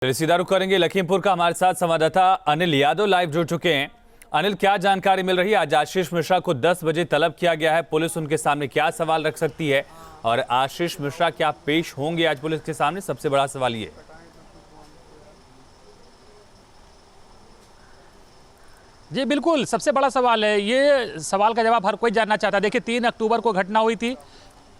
सीधा रुख करेंगे लखीमपुर का। हमारे साथ संवाददाता अनिल यादव लाइव जुड़ चुके हैं। अनिल, क्या जानकारी मिल रही है? आज आशीष मिश्रा को 10 बजे तलब किया गया है। पुलिस उनके सामने क्या सवाल रख सकती है और आशीष मिश्रा क्या पेश होंगे आज पुलिस के सामने? सबसे बड़ा सवाल ये। जी बिल्कुल, सबसे बड़ा सवाल है। ये सवाल का जवाब हर कोई जानना चाहता है। देखिए, 3 अक्टूबर को घटना हुई थी,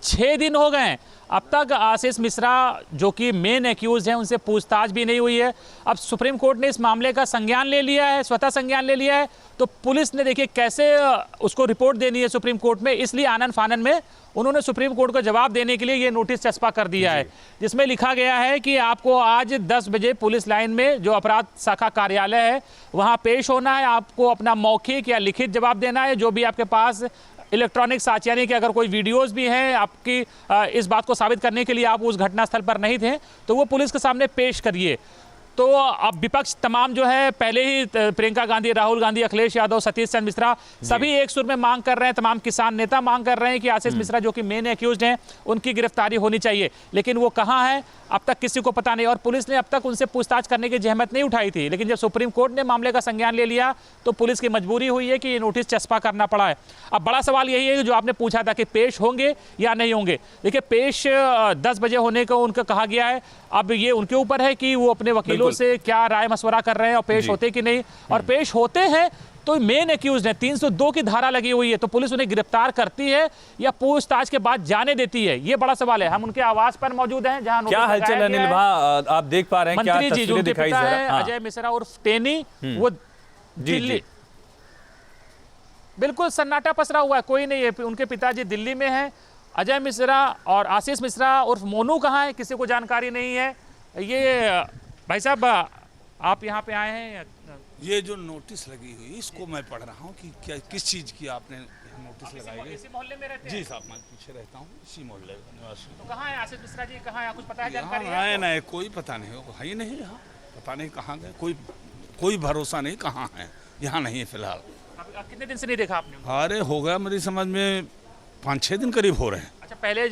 6 दिन हो गए हैं। अब तक आशीष मिश्रा जो कि मेन एक्यूज हैं उनसे पूछताछ भी नहीं हुई है। अब सुप्रीम कोर्ट ने इस मामले का संज्ञान ले लिया है, स्वतः संज्ञान ले लिया है। तो पुलिस ने देखिए कैसे उसको रिपोर्ट देनी है सुप्रीम कोर्ट में, इसलिए आनन फानन में उन्होंने सुप्रीम कोर्ट को जवाब देने के लिए ये नोटिस चस्पा कर दिया है, जिसमें लिखा गया है कि आपको आज 10 बजे पुलिस लाइन में जो अपराध शाखा कार्यालय है वहाँ पेश होना है। आपको अपना मौखिक या लिखित जवाब देना है। जो भी आपके पास इलेक्ट्रॉनिक साक्ष्य यानी कि अगर कोई वीडियोस भी हैं आपकी इस बात को साबित करने के लिए आप उस घटनास्थल पर नहीं थे तो वो पुलिस के सामने पेश करिए। तो अब विपक्ष तमाम जो है पहले ही प्रियंका गांधी, राहुल गांधी, अखिलेश यादव, सतीश चंद्र मिश्रा सभी एक सुर में मांग कर रहे हैं। तमाम किसान नेता मांग कर रहे हैं कि आशीष मिश्रा जो कि मेन एक्यूज्ड हैं उनकी गिरफ्तारी होनी चाहिए, लेकिन वो कहाँ है अब तक किसी को पता नहीं। और पुलिस ने अब तक उनसे पूछताछ करने की जहमत नहीं उठाई थी, लेकिन जब सुप्रीम कोर्ट ने मामले का संज्ञान ले लिया तो पुलिस की मजबूरी हुई है कि ये नोटिस चस्पा करना पड़ा है। अब बड़ा सवाल यही है जो आपने पूछा था कि पेश होंगे या नहीं होंगे। देखिए, पेश 10 बजे होने को उनका कहा गया है। अब ये उनके ऊपर है कि वो अपने वकीलों से क्या राय मशवरा कर रहे हैं और पेश होते कि नहीं। और पेश होते हैं तो मेन एक्यूज्ड है, 302 की धारा लगी हुई है, तो पुलिस उन्हें गिरफ्तार करती है या पूछताछ के बाद जाने देती है, ये बड़ा सवाल है। हम उनके आवास पर मौजूद हैं जहां क्या हलचल है अनिल? वहां आप देख पा रहे हैं क्या मंत्री जी जो उनके पिता है हाँ। अजय मिश्रा उर्फ टेनी, वो दिल्ली बिल्कुल सन्नाटा पसरा हुआ है, कोई नहीं है। उनके पिताजी दिल्ली में हैं। अजय मिश्रा और आशीष मिश्रा उर्फ मोनू कहाँ है किसी को जानकारी नहीं है। ये भाई साहब आप यहाँ पे आए हैं, ये जो नोटिस लगी हुई इसको मैं पढ़ रहा हूँ कि क्या किस चीज़ की आपने नोटिस लगाई है। इसी मोहल्ले में रहते हैं? जी साहब, मैं पीछे रहता हूँ, इसी मोहल्ले का निवासी। तो कहाँ है आशीष मिश्रा जी, कहाँ है? कुछ पता है, जानकारी यहाँ है? आए नहीं, कोई पता नहीं हो, है ही नहीं यहाँ, पता नहीं कहाँ गए, कोई भरोसा नहीं कहाँ है, यहाँ नहीं है फिलहाल। आप कितने दिन से नहीं देखा आपने? अरे हो गया मेरी समझ में 5-6 दिन करीब हो रहे हैं। अच्छा, पहले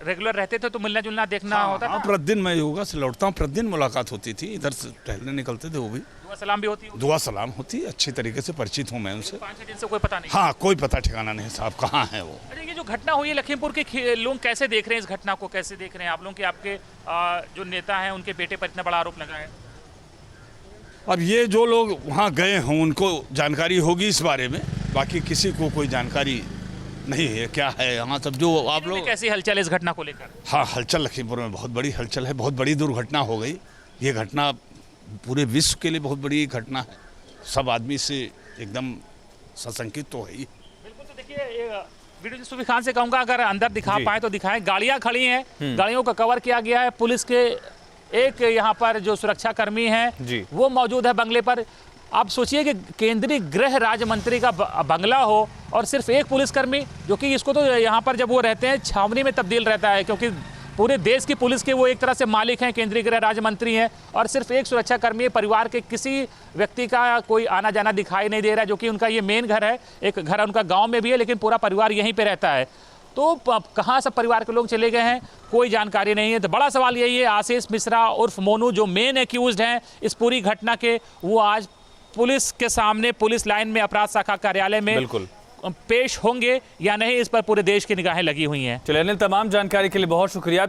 रेगुलर रहते थे तो मिलना जुलना देखना होता था? प्रतिदिन मैं योगा से लौटता हूँ, प्रतिदिन मुलाकात होती थी, इधर से टहलने निकलते थे, वो भी दुआ सलाम भी होती है? दुआ सलाम होती, अच्छी तरीके से परिचित हूँ मैं उनसे। 5-6 दिन से कोई पता नहीं? हाँ, कोई पता ठिकाना नहीं साहब कहाँ है वो। अच्छा, ये जो घटना हुई है लखीमपुर के लोग कैसे देख रहे हैं इस घटना को, कैसे देख रहे हैं आप लोग कि आपके जो नेता हैं उनके बेटे पर इतना बड़ा आरोप लगा है? अब ये जो लोग वहाँ गए हों उनको जानकारी होगी इस बारे में, बाकी किसी को कोई जानकारी नहीं है क्या है यहाँ सब जो आप लोग। कैसी हलचल है इस घटना को लेकर? हाँ, हलचल लखीमपुर में बहुत बड़ी हलचल है, बहुत बड़ी दुर्घटना हो गई। ये घटना पूरे विश्व के लिए बहुत बड़ी घटना है, सब आदमी से एकदम सशंकित तो है ही। बिल्कुल। तो देखिए, वीडियो सुफी खान से कहूँगा अगर अंदर दिखा पाए तो दिखाएं। गाड़ियाँ खड़ी हैं, गाड़ियों का कवर किया गया है। पुलिस के एक यहाँ पर जो सुरक्षा कर्मी हैं वो मौजूद है बंगले पर। आप सोचिए कि केंद्रीय गृह राज्य मंत्री का बंगला हो और सिर्फ एक पुलिसकर्मी, जो कि इसको तो यहाँ पर जब वो रहते हैं छावनी में तब्दील रहता है, क्योंकि पूरे देश की पुलिस के वो एक तरह से मालिक हैं, केंद्रीय गृह राज्य मंत्री हैं, और सिर्फ एक सुरक्षा कर्मी है। परिवार के किसी व्यक्ति का कोई आना जाना दिखाई नहीं दे रहा है, जो कि उनका ये मेन घर है। एक घर उनका गाँव में भी है, लेकिन पूरा परिवार यहीं पर रहता है। तो कहाँ सब परिवार के लोग चले गए हैं कोई जानकारी नहीं है। तो बड़ा सवाल यही है, आशीष मिश्रा उर्फ मोनू जो मेन एक्यूज्ड हैं इस पूरी घटना के, वो आज पुलिस के सामने पुलिस लाइन में अपराध शाखा कार्यालय में बिल्कुल पेश होंगे या नहीं, इस पर पूरे देश की निगाहें लगी हुई हैं। चलिए अनिल, तमाम जानकारी के लिए बहुत शुक्रिया।